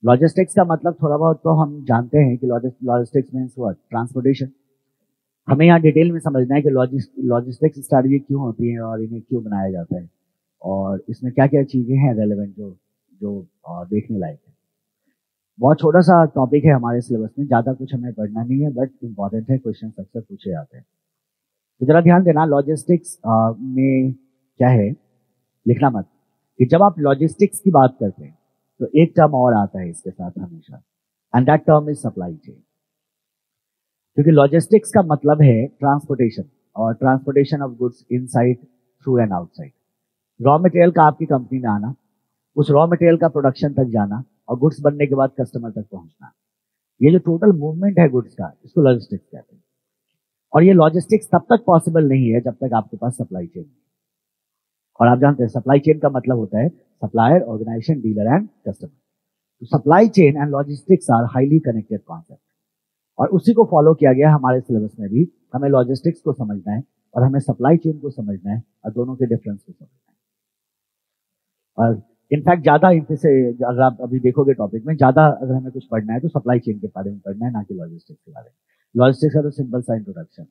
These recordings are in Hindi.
लॉजिस्टिक्स का मतलब थोड़ा बहुत तो हम जानते हैं कि लॉजिस्टिक्स मीन्स व्हाट, ट्रांसपोर्टेशन। हमें यहाँ डिटेल में समझना है कि लॉजिस्टिक्स स्ट्रैटेजी क्यों होती है और इन्हें क्यों बनाया जाता है और इसमें क्या क्या चीजें हैं रेलेवेंट जो जो देखने लायक है। बहुत छोटा सा टॉपिक है हमारे सिलेबस में, ज्यादा कुछ हमें पढ़ना नहीं है, बट इंपॉर्टेंट है, क्वेश्चन अक्सर पूछे जाते हैं। तो जरा ध्यान देना, लॉजिस्टिक्स में क्या है, लिखना मत, कि जब आप लॉजिस्टिक्स की बात करते हैं तो एक टर्म और आता है इसके साथ हमेशा, and that term is supply chain. क्योंकि लॉजिस्टिक्स का मतलब है ट्रांसपोर्टेशन, और transportation of goods inside, through and outside. Raw material का आपकी कंपनी में आना, उस रॉ मटेरियल का प्रोडक्शन तक जाना और गुड्स बनने के बाद कस्टमर तक पहुंचना, ये जो टोटल मूवमेंट है गुड्स का, इसको लॉजिस्टिक्स कहते हैं। और ये लॉजिस्टिक्स तब तक पॉसिबल नहीं है जब तक आपके पास सप्लाई चेन नहीं। और आप जानते हैं सप्लाई चेन का मतलब होता है supplier, organisation, dealer and customer. तो supply chain and logistics are highly connected concept, और उसी को फॉलो किया गया हमारे सिलेबस में भी। हमें लॉजिस्टिक्स को समझना है और हमें सप्लाई चेन को समझना है और दोनों के डिफरेंस को समझना है। और इनफैक्ट ज्यादा अगर आप अभी देखोगे टॉपिक में, ज्यादा अगर हमें कुछ पढ़ना है तो सप्लाई चेन के बारे में पढ़ना है, ना कि लॉजिस्टिक्स के बारे में। लॉजिस्टिक्स का तो सिंपल सा इंट्रोडक्शन है।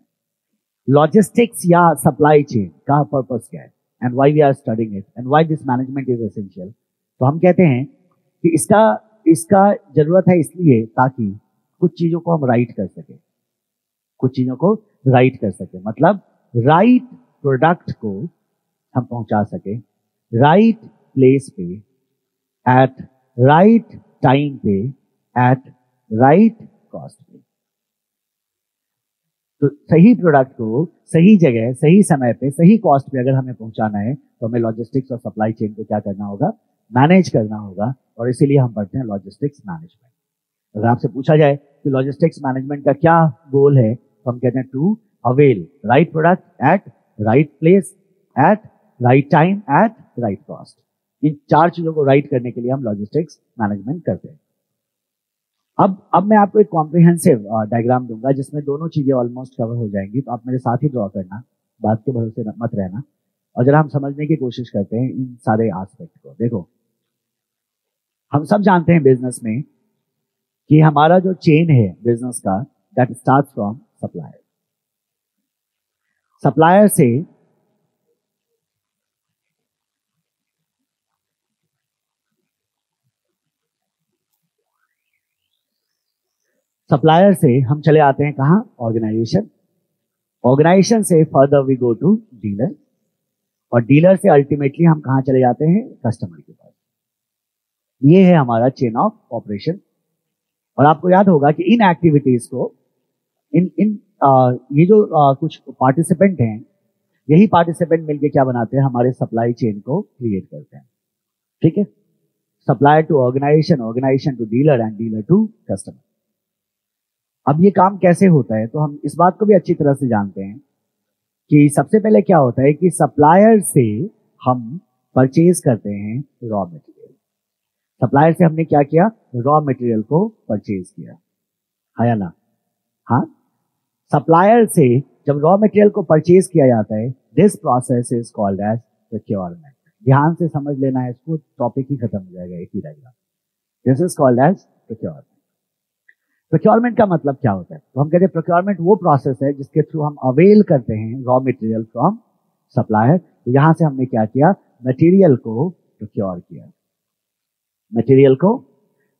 लॉजिस्टिक्स या सप्लाई चेन का पर्पस क्या है and why we are studying it and why this management is essential. तो हम कहते हैं कि इसका जरूरत है इसलिए ताकि कुछ चीजों को हम राइट कर सके, कुछ चीजों को राइट कर सके, मतलब राइट प्रोडक्ट को हम पहुंचा सके राइट प्लेस पे, एट राइट टाइम पे, एट राइट कॉस्ट पे। तो सही प्रोडक्ट को सही जगह, सही समय पे, सही कॉस्ट पे अगर हमें पहुंचाना है तो हमें लॉजिस्टिक्स और सप्लाई चेन को क्या करना होगा, मैनेज करना होगा। और इसीलिए हम पढ़ते हैं लॉजिस्टिक्स मैनेजमेंट। अगर आपसे पूछा जाए कि लॉजिस्टिक्स मैनेजमेंट का क्या गोल है, तो हम कहते हैं to avail right product at right place, at right time, at right cost. इन चार चीजों को राइट करने के लिए हम लॉजिस्टिक्स मैनेजमेंट करते हैं। अब मैं आपको एक कॉम्प्रिहेंसिव डायग्राम दूंगा जिसमें दोनों चीजें ऑलमोस्ट कवर हो जाएंगी, तो आप मेरे साथ ही ड्रॉ करना, बात के भरोसे मत रहना। और जरा हम समझने की कोशिश करते हैं इन सारे एस्पेक्ट को। देखो, हम सब जानते हैं बिजनेस में कि हमारा जो चेन है बिजनेस का, that start from supplier. Supplier से हम चले आते हैं कहां, ऑर्गेनाइजेशन। ऑर्गेनाइजेशन से further we go to dealer, और डीलर से अल्टीमेटली हम कहां चले जाते हैं, कस्टमर के पास। ये है हमारा चेन ऑफ ऑपरेशन। और आपको याद होगा कि इन एक्टिविटीज को ये जो कुछ पार्टिसिपेंट हैं, यही पार्टिसिपेंट मिलके क्या बनाते हैं, हमारे सप्लाई चेन को क्रिएट करते हैं। ठीक है, supplier to organisation, organisation to dealer and dealer to customer. अब ये काम कैसे होता है, तो हम इस बात को भी अच्छी तरह से जानते हैं कि सबसे पहले क्या होता है कि सप्लायर से हम परचेज करते हैं रॉ मटेरियल। सप्लायर से हमने क्या किया, रॉ मटेरियल को परचेज किया, है या ना? हाँ, सप्लायर से जब रॉ मटेरियल को परचेज किया जाता है, this process is called as procurement. ध्यान से समझ लेना है इसको, टॉपिक ही खत्म हो जाएगा एक ही diagram. This is called as procurement. Procurement का मतलब क्या होता है, तो हम कहते हैं प्रोक्योरमेंट वो प्रोसेस है जिसके थ्रू हम अवेल करते हैं रॉ मटेरियल फ्रॉम सप्लायर। तो यहां से हमने क्या किया, मटेरियल को प्रोक्योर किया, मटेरियल को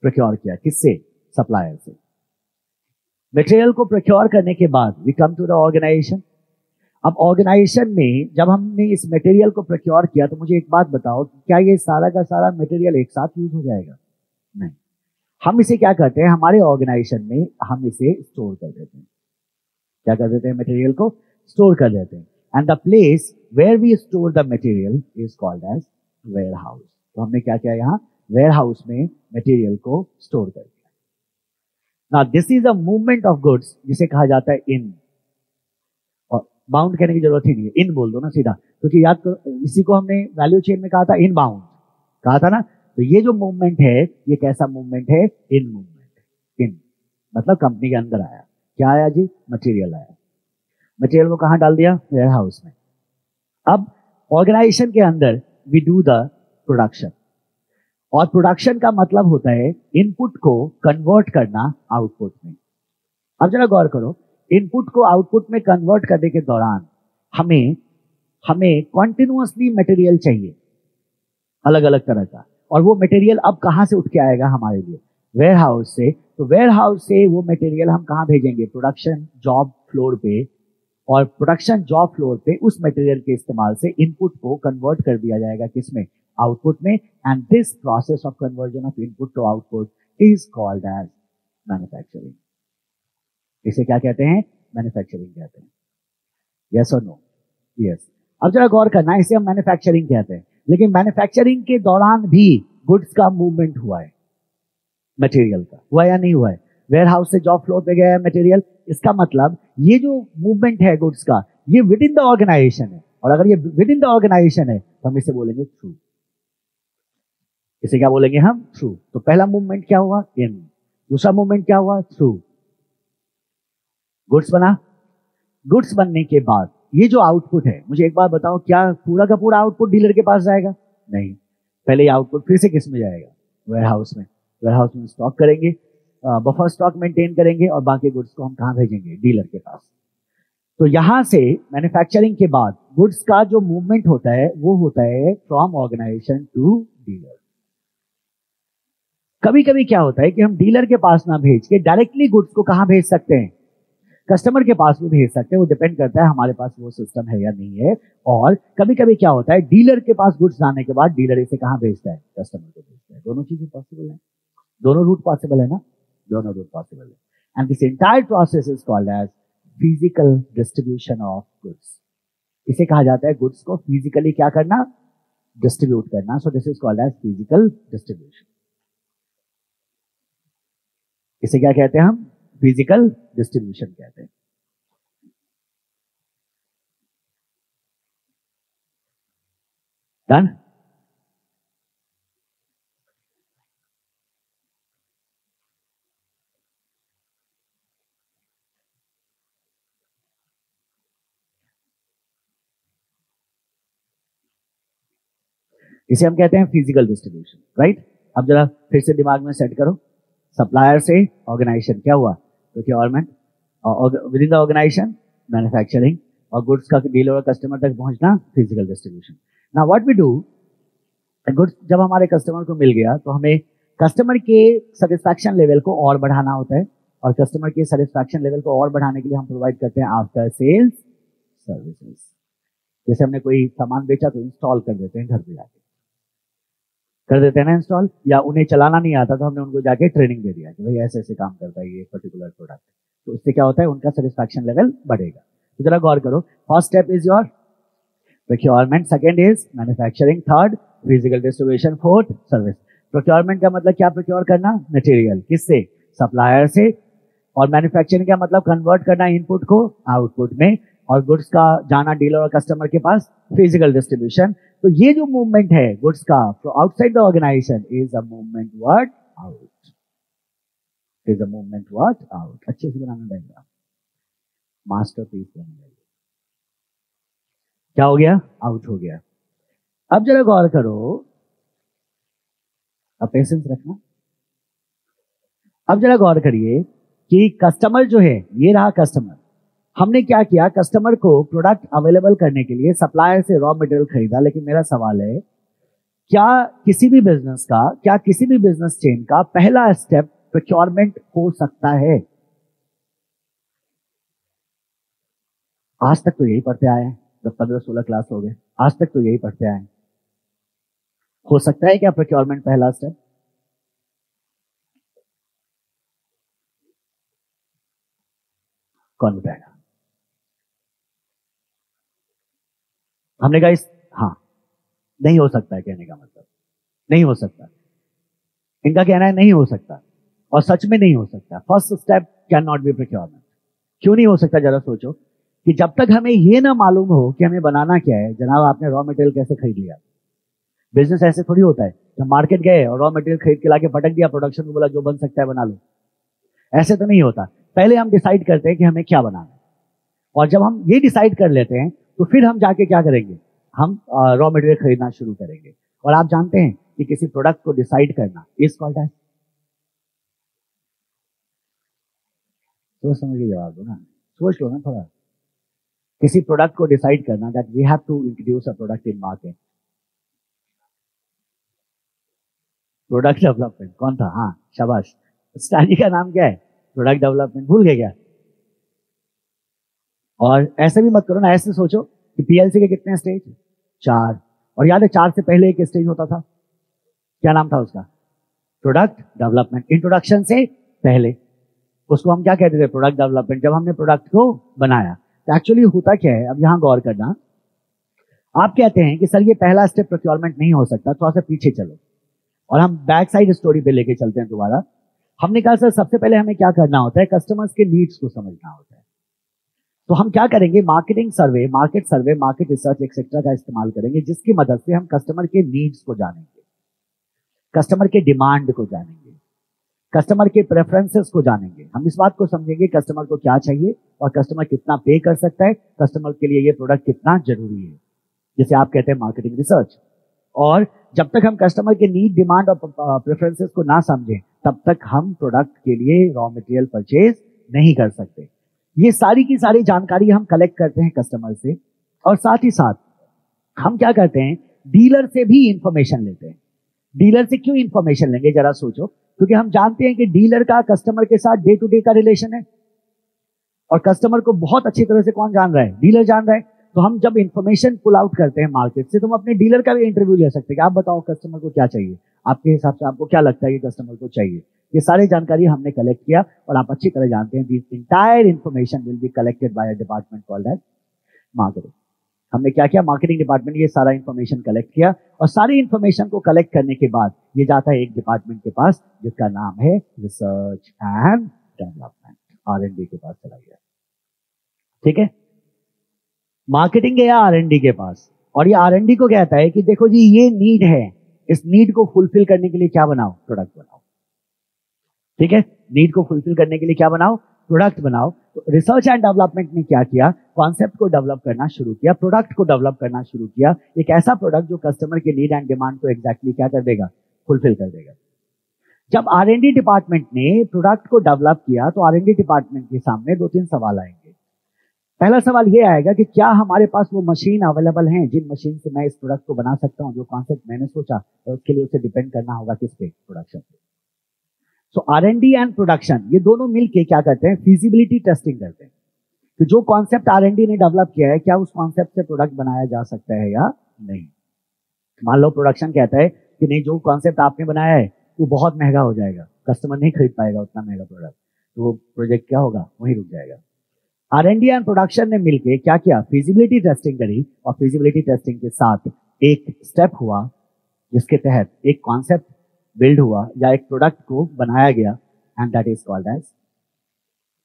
प्रोक्योर किया किससे, सप्लायर से। मटेरियल को प्रोक्योर करने के बाद we come to the organisation. अब ऑर्गेनाइजेशन में जब हमने इस मटेरियल को प्रोक्योर किया, तो मुझे एक बात बताओ, क्या ये सारा का सारा मटेरियल एक साथ यूज हो जाएगा? नहीं, हम इसे क्या करते हैं, हमारे ऑर्गेनाइजेशन में हम इसे स्टोर कर देते हैं। क्या कर देते हैं, मटेरियल को स्टोर कर देते हैं। And the place where we store the material is called as warehouse. तो हमने क्या किया, यहाँ वेयर हाउस में मटेरियल को स्टोर कर दिया। Now this is a movement of goods, जिसे कहा जाता है इन, और बाउंड कहने की जरूरत ही नहीं है, इन बोल दो ना सीधा, क्योंकि याद करो इसी को हमने वैल्यू चेन में कहा था, इन बाउंड कहा था ना। तो ये जो मूवमेंट है, ये कैसा मूवमेंट है, इन मूवमेंट। इन मतलब कंपनी के अंदर आया, क्या आया जी, मटेरियल आया। मटेरियल को कहां डाल दिया, वेयर हाउस में। अब ऑर्गेनाइजेशन के अंदर वी डू द प्रोडक्शन। और प्रोडक्शन का मतलब होता है इनपुट को कन्वर्ट करना आउटपुट में। अब जरा गौर करो, इनपुट को आउटपुट में कन्वर्ट करने के दौरान हमें कॉन्टिन्यूअसली मटेरियल चाहिए अलग अलग तरह का, और वो मटेरियल अब कहां से उठ के आएगा हमारे लिए? वेयर हाउस से। तो वेयर हाउस से वो मटेरियल हम कहां भेजेंगे? प्रोडक्शन जॉब फ्लोर पे, और प्रोडक्शन जॉब फ्लोर पे उस मटेरियल के इस्तेमाल से इनपुट को कन्वर्ट कर दिया जाएगा किसमें? आउटपुट में। And this process of conversion of input to output is called as manufacturing. इसे क्या कहते हैं? मैन्युफैक्चरिंग कहते हैं। यस और नो? यस। अब जरा गौर करना, इसे हम मैन्युफैक्चरिंग कहते हैं, लेकिन मैन्युफैक्चरिंग के दौरान भी गुड्स का मूवमेंट हुआ है, मटेरियल का हुआ या नहीं हुआ है? वेयर हाउस से जॉब फ्लोर पे गया है मटेरियल, इसका मतलब ये जो मूवमेंट है गुड्स का, ये विद इन द ऑर्गेनाइजेशन है, और अगर ये विद इन द ऑर्गेनाइजेशन है तो हम इसे बोलेंगे थ्रू। इसे क्या बोलेंगे हम? थ्रू। तो पहला मूवमेंट क्या हुआ? इन। दूसरा मूवमेंट क्या हुआ? थ्रू। गुड्स बना। गुड्स बनने के बाद ये जो आउटपुट है, मुझे एक बात बताओ, क्या पूरा का पूरा आउटपुट डीलर के पास जाएगा? नहीं। पहले ये आउटपुट फिर से किस में जाएगा? वेयर हाउस में। वेयर हाउस में स्टॉक करेंगे, बफर स्टॉक मेंटेन करेंगे, और बाकी गुड्स को हम कहां भेजेंगे? डीलर के पास। तो यहां से मैन्युफैक्चरिंग के बाद गुड्स का जो मूवमेंट होता है वो होता है फ्रॉम ऑर्गेनाइजेशन टू डीलर। कभी कभी क्या होता है कि हम डीलर के पास ना भेज के डायरेक्टली गुड्स को कहां भेज सकते हैं? कस्टमर के पास भी भेज सकते हैं। वो डिपेंड करता है हमारे पास वो सिस्टम है या नहीं है। और कभी कभी क्या होता है, डीलर के पास गुड्स जाने के बाद डीलर इसे कहां भेजता है? कस्टमर को भेजता है। दोनों चीजें पॉसिबल है, दोनों रूट पॉसिबल है ना? दोनों रूट पॉसिबल है। And this entire process is called as physical distribution of goods. इसे कहा जाता है गुड्स को फिजिकली क्या करना? डिस्ट्रीब्यूट करना। So this is called as physical distribution. इसे क्या कहते हैं हम? फिजिकल डिस्ट्रीब्यूशन कहते हैं। डन? इसे हम कहते हैं फिजिकल डिस्ट्रीब्यूशन, राइट? अब जरा फिर से दिमाग में सेट करो, सप्लायर से ऑर्गेनाइजेशन क्या हुआ? Procurement, within the organisation manufacturing, और गुड्स का डीलर और कस्टमर तक पहुंचना physical distribution. Now what we do, goods जब हमारे कस्टमर को मिल गया तो हमें कस्टमर के सेटिस्फैक्शन लेवल को और बढ़ाना होता है, और कस्टमर के सेटिस्फैक्शन लेवल को और बढ़ाने के लिए हम प्रोवाइड करते हैं आफ्टर सेल्स सर्विसेज। जैसे हमने कोई सामान बेचा तो इंस्टॉल कर देते हैं, घर पे जाके कर देते हैं ना इंस्टॉल, या उन्हें चलाना नहीं आता तो हमने उनको जाके ट्रेनिंग दे दिया कि भाई ऐसे ऐसे काम करता है ये पर्टिकुलर प्रोडक्ट। तो उससे क्या होता है? उनका सेटिस्फैक्शन लेवल बढ़ेगा। तो जरा गौर करो, first step is your procurement, second is manufacturing, third physical distribution, fourth service. Procurement का मतलब क्या? प्रोक्योर करना मटेरियल, किससे? सप्लायर से। और मैन्युफैक्चरिंग का मतलब कन्वर्ट करना इनपुट को आउटपुट में, और गुड्स का जाना डीलर और कस्टमर के पास, फिजिकल डिस्ट्रीब्यूशन। तो ये जो मूवमेंट है गुड्स का outside the organisation is a movement what? Out. Is a movement what? Out. अच्छे से बनाना डायग्राम, मास्टरपीस बनेगा। क्या हो गया? आउट हो गया। अब जरा गौर करो, अब पेशेंस रखना। अब जरा गौर करिए कि कस्टमर जो है, ये रहा कस्टमर, हमने क्या किया? कस्टमर को प्रोडक्ट अवेलेबल करने के लिए सप्लायर से रॉ मटेरियल खरीदा। लेकिन मेरा सवाल है, क्या किसी भी बिजनेस का, क्या किसी भी बिजनेस चेन का पहला स्टेप प्रोक्योरमेंट हो सकता है? आज तक तो यही पढ़ते आए हैं, 10-15-16 क्लास हो गए, आज तक तो यही पढ़ते आए हैं। हो सकता है क्या प्रोक्योरमेंट पहला स्टेप? कौन बताएगा? हमने कहा इस, हाँ, नहीं हो सकता है, कहने का मतलब नहीं हो सकता। इनका कहना है नहीं हो सकता, और सच में नहीं हो सकता। First step can not be procurement. क्यों नहीं हो सकता? जरा सोचो कि जब तक हमें ये ना मालूम हो कि हमें बनाना क्या है, जनाब आपने रॉ मटेरियल कैसे खरीद लिया? बिजनेस ऐसे थोड़ी होता है, जब मार्केट गए और रॉ मटेरियल खरीद के लाके पटक दिया, प्रोडक्शन को बोला जो बन सकता है बना लो। ऐसे तो नहीं होता। पहले हम डिसाइड करते हैं कि हमें क्या बनाना है, और जब हम ये डिसाइड कर लेते हैं तो फिर हम जाके क्या करेंगे? हम रॉ मटेरियल खरीदना शुरू करेंगे। और आप जानते हैं कि किसी प्रोडक्ट को डिसाइड करना इज कॉल्ड एज, सोच समझ के जवाब दो ना, सोच लो ना थोड़ा। किसी प्रोडक्ट को डिसाइड करना, that we have to introduce a product in market. Product development कौन था? हाँ शाबाश, स्ट्रैटेजी का नाम क्या है? Product development. भूल गए क्या? और ऐसे भी मत करो ना, ऐसे सोचो कि पीएलसी के कितने स्टेज? 4। और याद है 4 से पहले एक स्टेज होता था, क्या नाम था उसका? Product development. इंट्रोडक्शन से पहले उसको हम क्या कहते थे? Product development. जब हमने प्रोडक्ट को बनाया तो एक्चुअली होता क्या है, अब यहां गौर करना। आप कहते हैं कि सर ये पहला स्टेप प्रोक्योरमेंट नहीं हो सकता, थोड़ा सा पीछे चलो और हम बैक साइड स्टोरी पे लेके चलते हैं दोबारा। हमने कहा सर सबसे पहले हमें क्या करना होता है? कस्टमर्स के नीड्स को समझना होता है। तो हम क्या करेंगे? Marketing survey, market research etcetera का इस्तेमाल करेंगे, जिसकी मदद से हम कस्टमर के नीड्स को जानेंगे, कस्टमर के डिमांड को जानेंगे, कस्टमर के प्रेफरेंसेस को जानेंगे। हम इस बात को समझेंगे कस्टमर को क्या चाहिए और कस्टमर कितना पे कर सकता है, कस्टमर के लिए ये प्रोडक्ट कितना जरूरी है, जिसे आप कहते हैं मार्केटिंग रिसर्च। और जब तक हम कस्टमर के नीड, डिमांड और प्रेफरेंसेस को ना समझें, तब तक हम प्रोडक्ट के लिए रॉ मटेरियल परचेज नहीं कर सकते। ये सारी की सारी जानकारी हम कलेक्ट करते हैं कस्टमर से, और साथ ही साथ हम क्या करते हैं? डीलर से भी इंफॉर्मेशन लेते हैं। डीलर से क्यों इंफॉर्मेशन लेंगे जरा सोचो, क्योंकि हम जानते हैं कि डीलर का कस्टमर के साथ डे टू डे का रिलेशन है, और कस्टमर को बहुत अच्छी तरह से कौन जान रहा है? डीलर जान रहा है। तो हम जब इंफॉर्मेशन पुल आउट करते हैं मार्केट से, तो हम अपने डीलर का भी इंटरव्यू ले सकते हैं कि आप बताओ कस्टमर को क्या चाहिए, आपके हिसाब से आपको क्या लगता है कि कस्टमर को चाहिए। ये सारी जानकारी हमने कलेक्ट किया, और आप अच्छी तरह जानते हैं this entire information will be collected by a department called as marketing. हमने क्या किया? मार्केटिंग डिपार्टमेंट ये सारा इंफॉर्मेशन कलेक्ट किया, और सारी इंफॉर्मेशन को कलेक्ट करने के बाद ये जाता है एक डिपार्टमेंट के पास, जिसका नाम है रिसर्च एंड डेवलपमेंट, R&D के पास चला गया। ठीक है, मार्केटिंग गया R&D के पास, और ये R&D को कहता है कि देखो जी ये नीड है, इस नीड को फुलफिल करने के लिए क्या बनाओ? प्रोडक्ट बनाओ। ठीक है, नीड को फुलफिल करने के लिए क्या बनाओ? प्रोडक्ट बनाओ। तो रिसर्च एंड डेवलपमेंट ने क्या किया? कॉन्सेप्ट को डेवलप करना शुरू किया, प्रोडक्ट को डेवलप करना शुरू किया, एक ऐसा प्रोडक्ट जो कस्टमर के नीड एंड डिमांड को एग्जैक्टली क्या कर देगा? फुलफिल कर देगा। जब R&D डिपार्टमेंट ने प्रोडक्ट को डेवलप किया, तो R&D डिपार्टमेंट के सामने 2-3 सवाल आएंगे। पहला सवाल ये आएगा कि क्या हमारे पास वो मशीन अवेलेबल हैं जिन मशीन से मैं इस प्रोडक्ट को बना सकता हूं, जो कॉन्सेप्ट मैंने सोचा, और उसके लिए उसे डिपेंड करना होगा किस पे? प्रोडक्शन पे। सो R&D एंड प्रोडक्शन ये दोनों मिलके क्या करते हैं? फिजिबिलिटी टेस्टिंग करते हैं कि जो कॉन्सेप्ट R&D ने डेवलप किया है, क्या उस कॉन्सेप्ट से प्रोडक्ट बनाया जा सकता है या नहीं। मान लो प्रोडक्शन कहता है कि नहीं, जो कॉन्सेप्ट आपने बनाया है वो बहुत महंगा हो जाएगा, कस्टमर नहीं खरीद पाएगा उतना महंगा प्रोडक्ट, तो वो प्रोजेक्ट क्या होगा? वहीं रुक जाएगा। R&D एंड प्रोडक्शन ने मिलके क्या किया? फिजिबिलिटी टेस्टिंग करी, और फिजिबिलिटी टेस्टिंग के साथ एक स्टेप हुआ जिसके तहत एक कॉन्सेप्ट बिल्ड हुआ या एक प्रोडक्ट को बनाया गया, and that is called as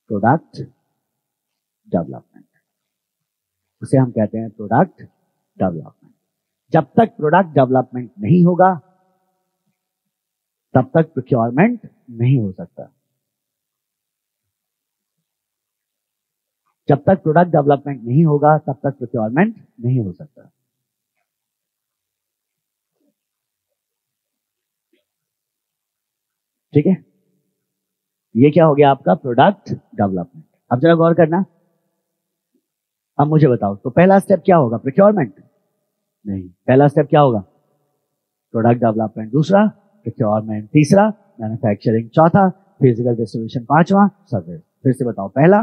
product development. उसे हम कहते हैं प्रोडक्ट डेवलपमेंट। जब तक प्रोडक्ट डेवलपमेंट नहीं होगा, तब तक प्रोक्योरमेंट नहीं हो सकता। जब तक प्रोडक्ट डेवलपमेंट नहीं होगा, तब तक प्रोक्योरमेंट नहीं हो सकता। ठीक है, ये क्या हो गया आपका? Product development. अब जरा गौर करना, अब मुझे बताओ, तो पहला स्टेप क्या होगा? प्रोक्योरमेंट? नहीं, पहला स्टेप क्या होगा? Product development. दूसरा प्रोक्योरमेंट, तीसरा मैन्युफैक्चरिंग, चौथा फिजिकल डिस्ट्रीब्यूशन, पांचवा सर्विस। फिर से बताओ, पहला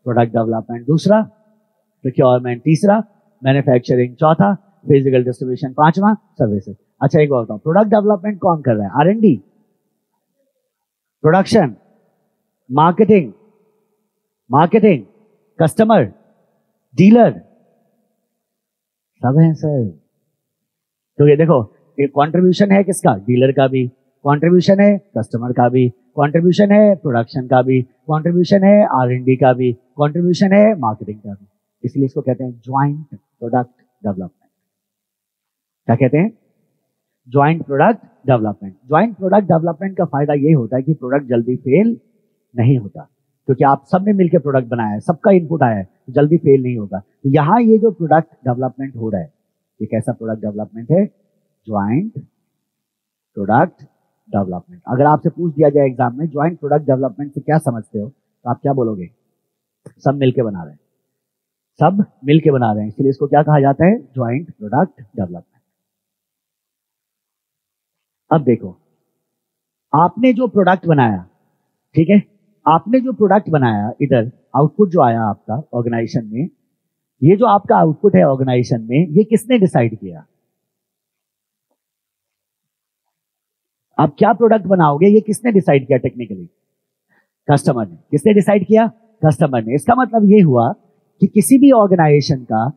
प्रोडक्ट डेवलपमेंट, दूसरा प्रोक्योरमेंट, तीसरा मैन्युफैक्चरिंग, चौथा फिजिकल डिस्ट्रीब्यूशन, पांचवा सर्विसेज। अच्छा एक बात बताओ, प्रोडक्ट डेवलपमेंट कौन कर रहा है? R&D, production, marketing, customer, dealer, सब है सर। तो ये देखो, ये कंट्रीब्यूशन है किसका? डीलर का भी कंट्रीब्यूशन है, कस्टमर का भी कंट्रीब्यूशन है, प्रोडक्शन का भी कंट्रीब्यूशन है, R&D का भी कंट्रीब्यूशन है, मार्केटिंग का भी। इसलिए इसको कहते हैं ज्वाइंट प्रोडक्ट डेवलपमेंट। क्या कहते हैं? Joint product development. Joint product development का फायदा ये होता है कि प्रोडक्ट जल्दी फेल नहीं होता, क्योंकि आप सबने मिलकर प्रोडक्ट बनाया है, सबका इनपुट आया है, तो जल्दी फेल नहीं होगा। तो यहाँ ये जो प्रोडक्ट डेवलपमेंट हो रहा है, ये कैसा प्रोडक्ट डेवलपमेंट है? Joint product development. अगर आपसे पूछ दिया जाए एग्जाम में ज्वाइंट प्रोडक्ट डेवलपमेंट से क्या समझते हो, तो आप क्या बोलोगे? सब मिलके बना रहे हैं, सब मिलके बना रहे हैं, इसलिए इसको क्या कहा जाता है? Joint product development. अब देखो, आपने जो प्रोडक्ट बनाया, ठीक है, आपने जो प्रोडक्ट बनाया, इधर आउटपुट जो आया आपका ऑर्गेनाइजेशन में, ये जो आपका आउटपुट है ऑर्गेनाइजेशन में, ये किसने डिसाइड किया? आप क्या प्रोडक्ट बनाओगे, ये किसने डिसाइड किया टेक्निकली? कस्टमर ने। किसने डिसाइड किया? कस्टमर ने। इसका मतलब ये हुआ कि किसी भी ऑर्गेनाइजेशन का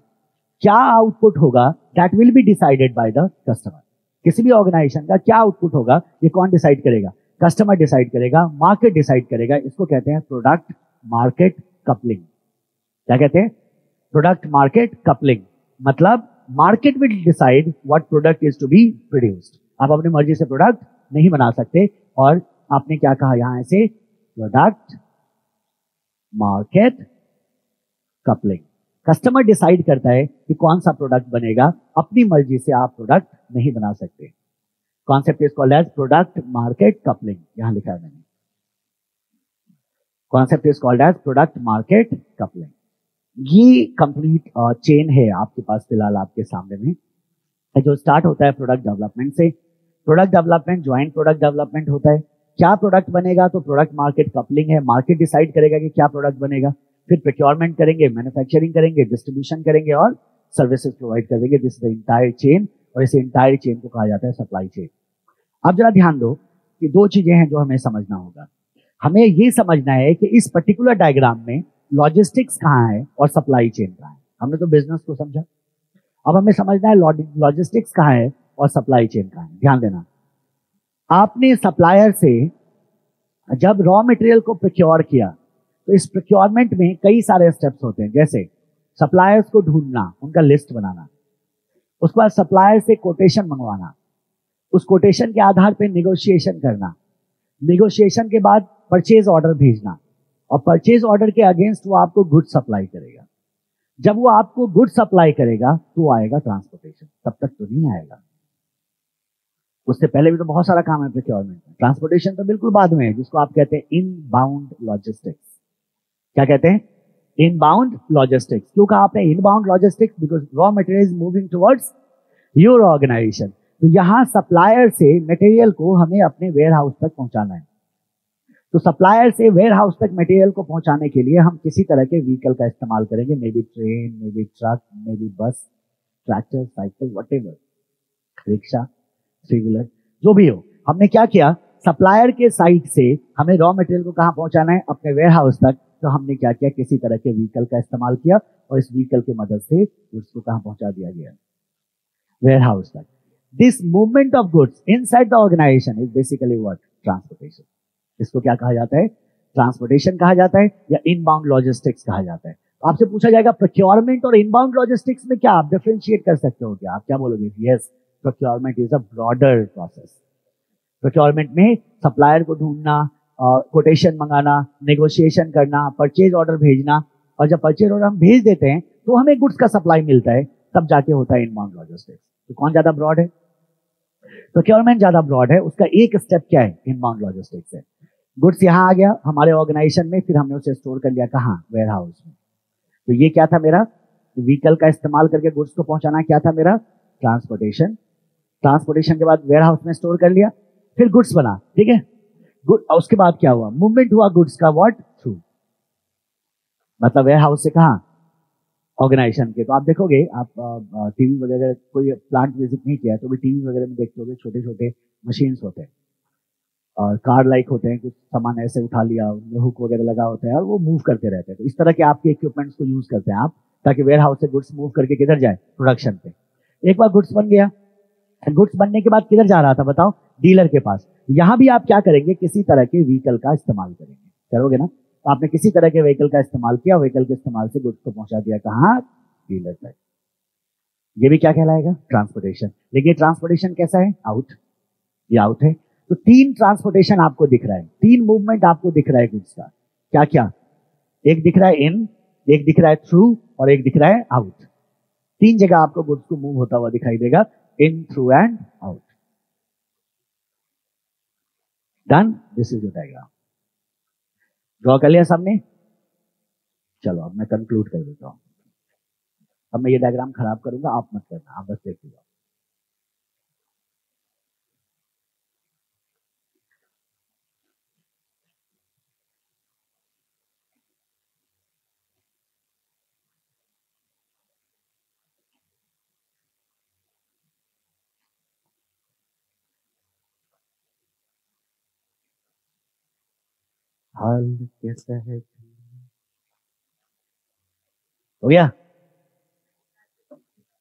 क्या आउटपुट होगा, that will be decided by the customer. किसी भी ऑर्गेनाइजेशन का क्या आउटपुट होगा, ये कौन डिसाइड करेगा? कस्टमर डिसाइड करेगा, मार्केट डिसाइड करेगा। इसको कहते हैं प्रोडक्ट मार्केट कपलिंग। क्या कहते हैं? Product market coupling. मतलब market will decide what product is to be produced. आप अपनी मर्जी से प्रोडक्ट नहीं बना सकते, और आपने क्या कहा यहां से? Product market coupling. Customer decide करता है कि कौन सा प्रोडक्ट बनेगा, अपनी मर्जी से आप प्रोडक्ट नहीं बना सकते। Concept is called as product market coupling, यहां लिखा है मैंने। Concept is called as product market coupling. ये कंप्लीट चेन है आपके पास फिलहाल आपके सामने में, जो स्टार्ट होता है प्रोडक्ट डेवलपमेंट से। Product development joint product development होता है। क्या प्रोडक्ट बनेगा, तो प्रोडक्ट मार्केट कपलिंग है। मार्केट डिसाइड करेगा कि क्या प्रोडक्ट बनेगा, फिर प्रोक्योरमेंट करेंगे, मैन्युफैक्चरिंग करेंगे, डिस्ट्रीब्यूशन करेंगे और सर्विसेज प्रोवाइड करेंगे। This is the entire chain, और इस इंटायर चेन को कहा जाता है सप्लाई चेन। अब जरा ध्यान दो कि दो चीजें हैं जो हमें समझना होगा। हमें ये समझना है कि इस पर्टिकुलर डायग्राम में लॉजिस्टिक्स कहाँ है और सप्लाई चेन कहाँ है। हमने तो बिजनेस को समझा, अब हमें समझना है लॉजिस्टिक्स कहाँ है और सप्लाई चेन कहाँ है। ध्यान देना, आपने सप्लायर से जब रॉ मटेरियल को प्रोक्योर किया, तो इस प्रोक्योरमेंट में कई सारे स्टेप्स होते हैं, जैसे सप्लायर्स को ढूंढना, उनका लिस्ट बनाना, उसके बाद सप्लायर से कोटेशन मंगवाना, उस कोटेशन के आधार पर नेगोशिएशन करना, नेगोशिएशन के बाद परचेज ऑर्डर भेजना, और परचेज ऑर्डर के अगेंस्ट वो आपको गुड सप्लाई करेगा। जब वो आपको गुड सप्लाई करेगा तो आएगा ट्रांसपोर्टेशन, तब तक तो नहीं आएगा। उससे पहले भी तो बहुत सारा काम है प्रोक्योरमेंट में। ट्रांसपोर्टेशन तो बिल्कुल बाद में है, जिसको आप कहते हैं इनबाउंड लॉजिस्टिक्स। क्या कहते हैं? Inbound logistics. क्यों कहा आपने inbound logistics? Because raw material is moving towards your organisation. तो यहां सप्लायर से मटेरियल को हमें अपने वेयर हाउस तक पहुंचाना है। तो सप्लायर से वेयर हाउस तक मटेरियल को पहुंचाने के लिए हम किसी तरह के व्हीकल का इस्तेमाल करेंगे, maybe train, maybe truck, maybe bus, tractor, cycle, whatever, rickshaw, three wheeler, जो भी हो। हमने क्या किया, सप्लायर के साइड से हमें रॉ मटेरियल को कहां पहुंचाना है? अपने वेयर हाउस तक। तो हमने क्या किया, किसी तरह के व्हीकल का इस्तेमाल किया, और इस व्हीकल की मदद से उसको कहां पहुंचा दिया गया? वेयर हाउस तक। This movement of goods inside the organisation is basically what? Transportation. इसको क्या कहा जाता है? ट्रांसपोर्टेशन कहा जाता है, या इनबाउंड लॉजिस्टिक्स कहा जाता है। तो आपसे पूछा जाएगा प्रोक्योरमेंट और इनबाउंड लॉजिस्टिक्स में क्या आप डिफरेंशिएट कर सकते हो क्या? आप क्या बोलोगे? Yes, procurement is a broader process. Procurement में सप्लायर को ढूंढना, कोटेशन मंगाना, नेगोशिएशन करना, परचेज ऑर्डर भेजना, और जब परचेज ऑर्डर हम भेज देते हैं तो हमें गुड्स का सप्लाई मिलता है, तब जाके होता है इनबाउंड लॉजिस्टिक्स। तो कौन ज्यादा ब्रॉड है? प्रोक्योरमेंट ज्यादा ब्रॉड है, उसका एक स्टेप क्या है? इनबाउंड लॉजिस्टिक्स है। गुड्स यहाँ आ गया हमारे ऑर्गेनाइजेशन में, फिर हमने उसे स्टोर कर लिया कहाँ? वेयर हाउस में। तो ये क्या था मेरा? व्हीकल का इस्तेमाल करके गुड्स को पहुंचाना क्या था मेरा? ट्रांसपोर्टेशन। ट्रांसपोर्टेशन के बाद वेयर हाउस में स्टोर कर लिया, फिर गुड्स बना, ठीक है। गुड, उसके बाद क्या हुआ? मूवमेंट हुआ गुड्स का, व्हाट? थ्रू, मतलब वेयर हाउस से कहाँ? ऑर्गेनाइजेशन के। तो आप देखोगे, आप टीवी वगैरह, कोई प्लांट विजिट नहीं किया तो भी टीवी वगैरह में देखते होगे, छोटे छोटे मशीन्स होते हैं और कार लाइक होते हैं, कुछ सामान ऐसे उठा लिया, उनमें हुक वगैरह लगा होता है और वो मूव करते रहते हैं। तो इस तरह के आपके इक्विपमेंट्स को यूज करते हैं आप, ताकि वेयर हाउस से गुड्स मूव करके किधर जाए? प्रोडक्शन पे। एक बार गुड्स बन गया, गुड्स बनने के बाद किधर जा रहा था बताओ? डीलर के पास। यहां भी आप क्या करेंगे? किसी तरह के व्हीकल का इस्तेमाल करेंगे, करोगे ना? तो आपने किसी तरह के व्हीकल का इस्तेमाल किया, व्हीकल के इस्तेमाल से गुड्स को पहुंचा दिया कहां? डीलर तक। ये भी क्या कहलाएगा? ट्रांसपोर्टेशन। लेकिन ट्रांसपोर्टेशन कैसा है? आउट। ये आउट है। तो तीन ट्रांसपोर्टेशन आपको दिख रहा है, तीन मूवमेंट आपको दिख रहा है गुड्स का। क्या क्या? एक दिख रहा है इन, एक दिख रहा है थ्रू, और एक दिख रहा है आउट। तीन जगह आपको गुड्स को मूव होता हुआ दिखाई देगा, in, through and out. Done, this is your diagram. Draw कर लिया सबने? चलो अब मैं कंक्लूड कर देता हूं। अब मैं ये डायग्राम खराब करूंगा, आप मत करना, आप बस देखते जाओ। हाल कैसा है? हो गया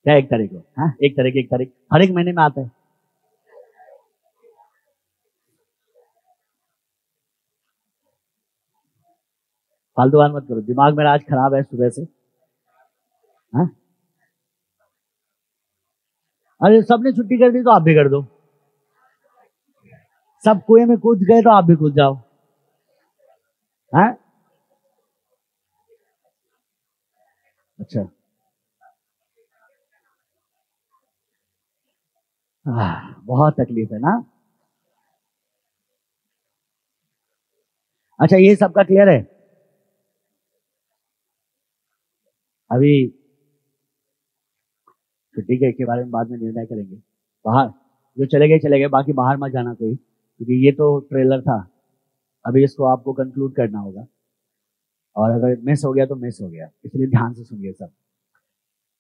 क्या? 1 तारीख को, हाँ 1 तारीख, 1 तारीख हर एक महीने में आता है। फालतू बात मत करो, दिमाग मेरा आज खराब है सुबह से। हाँ, अरे सबने छुट्टी कर दी तो आप भी कर दो। सब कुएं में कूद गए तो आप भी कूद जाओ। हाँ, अच्छा। बहुत तकलीफ है ना। अच्छा, ये सबका क्लियर है? अभी छुट्टी के बारे में बाद में निर्णय करेंगे। बाहर जो चले गए, बाकी बाहर मत जाना कोई, क्योंकि ये तो ट्रेलर था। अभी इसको आपको कंक्लूड करना होगा, और अगर मिस हो गया तो मिस हो गया, इसलिए ध्यान से सुनिए सब।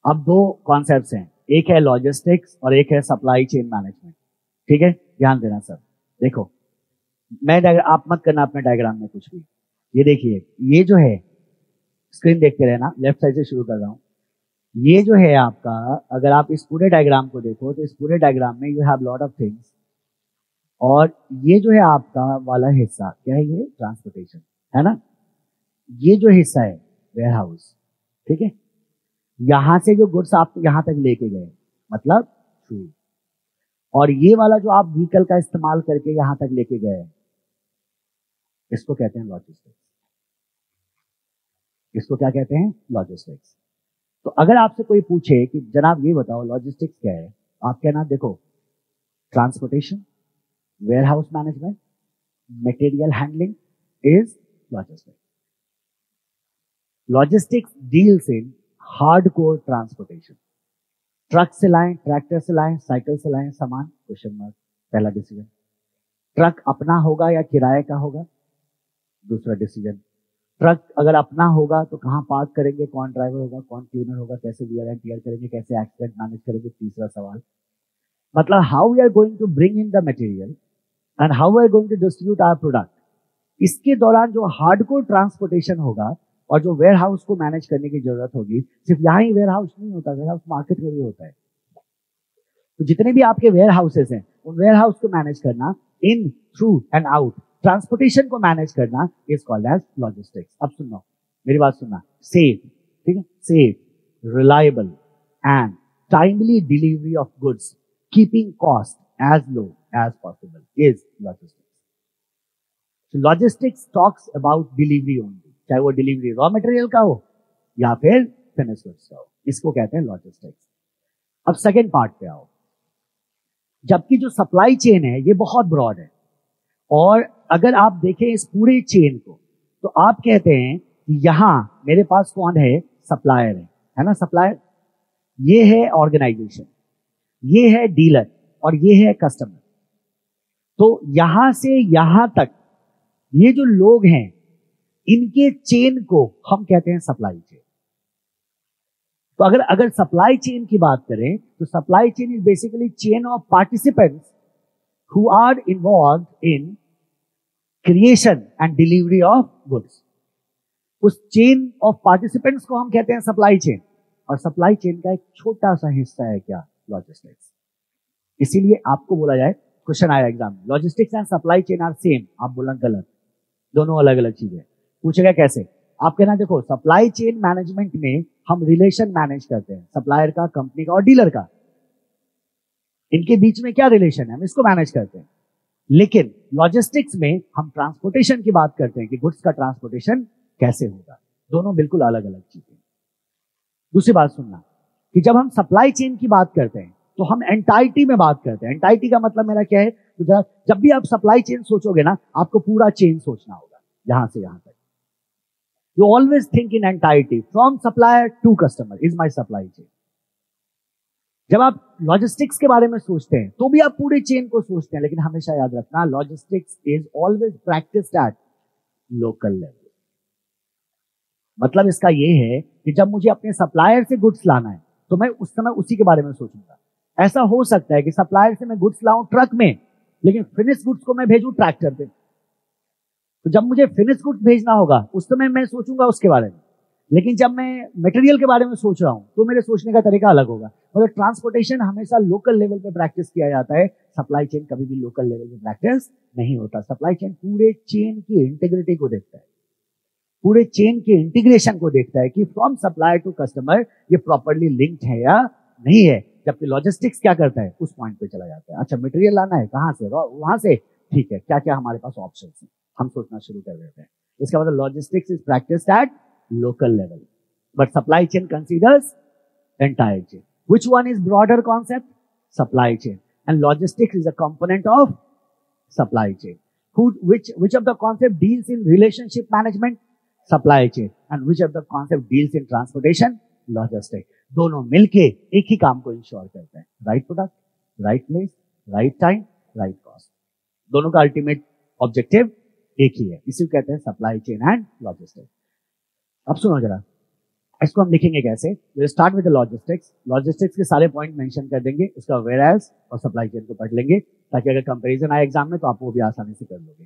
अब दो कॉन्सेप्ट्स हैं, एक है लॉजिस्टिक्स और एक है सप्लाई चेन मैनेजमेंट। ठीक है, ध्यान देना सब। देखो, आप मत करना अपने डायग्राम में कुछ भी। ये देखिए, ये जो है, स्क्रीन देखते रहना, लेफ्ट साइड से शुरू कर रहा हूं। ये जो है आपका, अगर आप इस पूरे डायग्राम को देखो तो इस पूरे डायग्राम में you have lot of things. और ये जो है आपका वाला हिस्सा क्या है? ये ट्रांसपोर्टेशन है ना। ये जो हिस्सा है वेयर हाउस, ठीक है। यहां से जो गुड्स आप यहां तक लेके गए, मतलब शुरू। और ये वाला जो आप व्हीकल का इस्तेमाल करके यहां तक लेके गए, इसको कहते हैं लॉजिस्टिक्स। इसको क्या कहते हैं? लॉजिस्टिक्स। तो अगर आपसे कोई पूछे कि जनाब ये बताओ लॉजिस्टिक्स क्या है, आप कहना देखो, transportation, warehouse management, material handling is logistics. Logistics deals in hardcore transportation. Truck से लाएं, ट्रैक्टर से लाएं, साइकिल से लाएं सामान? क्वेश्चन मार्क, पहला डिसीजन। ट्रक अपना होगा या किराए का होगा? दूसरा डिसीजन। ट्रक अगर अपना होगा तो कहां पार्क करेंगे, कौन ड्राइवर होगा, कौन क्लीनर होगा, कैसे वियर एंड टियर करेंगे, कैसे एक्सीडेंट मैनेज करेंगे? तीसरा सवाल। मतलब how we are going to bring in the material and how we are going to distribute our product. इसके दौरान जो हार्डकोर ट्रांसपोर्टेशन होगा और जो वेयर हाउस को मैनेज करने की जरूरत होगी, सिर्फ यहाँ ही वेयर हाउस नहीं होता, वेयर हाउस मार्केट में भी होता है। तो जितने भी आपके वेयर हाउसेस हैं, उन वेयर हाउस को मैनेज करना, in, through and out, transportation को मैनेज करना इज कॉल्ड एज लॉजिस्टिक्स। अब सुनो, मेरी बात सुनना। सेफ, ठीक है, safe, reliable and timely delivery of goods, keeping cost as low as possible is logistics. Logistics talks about delivery only, चाहे वो डिलीवरी रॉ मटेरियल का हो या फिर फिनिश गुड्स का हो, इसको कहते हैं लॉजिस्टिक्स। अब सेकेंड पार्ट पे आओ। जबकि जो सप्लाई चेन है ये बहुत ब्रॉड है, और अगर आप देखें इस पूरे चेन को, तो आप कहते हैं कि यहां मेरे पास कौन है? सप्लायर है ना। सप्लायर, ये है ऑर्गेनाइजेशन, ये है डीलर, और ये है कस्टमर। तो यहां से यहां तक ये जो लोग हैं, इनके चेन को हम कहते हैं सप्लाई चेन। तो अगर सप्लाई चेन की बात करें तो supply chain is basically chain of participants who are involve in creation and delivery of goods. उस चेन ऑफ पार्टिसिपेंट्स को हम कहते हैं सप्लाई चेन, और सप्लाई चेन का एक छोटा सा हिस्सा है क्या? लॉजिस्टिक्स। इसीलिए आपको बोला जाए, क्वेश्चन आया एग्जाम में, logistics and supply chain are same, आप बोलना गलत, दोनों अलग अलग चीजें। पूछेगा कैसे? आप कहना देखो, सप्लाई चेन मैनेजमेंट में हम रिलेशन मैनेज करते हैं, सप्लायर का, कंपनी का और डीलर का, इनके बीच में क्या रिलेशन है, हम इसको मैनेज करते हैं। लेकिन लॉजिस्टिक्स में हम ट्रांसपोर्टेशन की बात करते हैं कि गुड्स का ट्रांसपोर्टेशन कैसे होगा। दोनों बिल्कुल अलग अलग चीजें। दूसरी बात सुनना, कि जब हम सप्लाई चेन की बात करते हैं तो हम एंटाइटी में बात करते हैं। एंटाइटी का मतलब मेरा क्या है, तो जब भी आप सप्लाई चेन सोचोगे ना, आपको पूरा चेन सोचना होगा, यहां से यहां तक। You always think in entity, from supplier to customer is my supply chain. जब आप लॉजिस्टिक्स के बारे में सोचते हैं तो भी आप पूरे चेन को सोचते हैं, लेकिन हमेशा याद रखना, logistics is always practised at local level. मतलब इसका ये है कि जब मुझे अपने सप्लायर से गुड्स लाना है तो मैं उस समय उसी के बारे में सोचूंगा। ऐसा हो सकता है कि सप्लायर से मैं गुड्स लाऊं ट्रक में, लेकिन फिनिश गुड्स को मैं भेजूं ट्रैक्टर पे। तो जब मुझे फिनिश गुड्स भेजना होगा उस समय मैं सोचूंगा उसके बारे में, लेकिन जब मैं मटेरियल के बारे में सोच रहा हूं तो मेरे सोचने का तरीका अलग होगा। मतलब ट्रांसपोर्टेशन हमेशा लोकल लेवल पे प्रैक्टिस किया जाता है, सप्लाई चेन कभी भी लोकल लेवल पे प्रैक्टिस नहीं होता। सप्लाई चेन पूरे चेन की इंटीग्रिटी को देखता है, पूरे चेन के इंटीग्रेशन को देखता है कि फ्रॉम सप्लायर टू कस्टमर ये प्रॉपर्ली लिंक्ड है या नहीं है। जबकि लॉजिस्टिक्स क्या करता है, उस पॉइंट पे चला जाता है। अच्छा मटेरियल लाना है, कहां से, वहां से, ठीक है, क्या क्या हमारे पास ऑप्शंस हैं, हम सोचना शुरू कर देते हैं। इसका मतलब logistics is practised at local level, but supply chain considers entire chain. Which one is broader concept? Supply chain. And logistics is a component of supply chain. Which of the concept deals in relationship management? Supply chain. And which of the concept deals in transportation? Logistics. दोनों मिलके एक ही काम को इंश्योर करते हैं, right product, right place, right time, right cost. दोनों का अल्टीमेट ऑब्जेक्टिव एक ही है, इसी को कहते हैं सप्लाई चेन एंड लॉजिस्टिक्स। अब सुनो जरा, इसको हम लिखेंगे कैसे। Will start with the logistics. Logistics के सारे पॉइंट मेंशन कर देंगे, उसका वेयर एज और सप्लाई चेन को पढ़ लेंगे, ताकि अगर कंपैरिजन आए एग्जाम में तो आप वो भी आसानी से कर लोगे।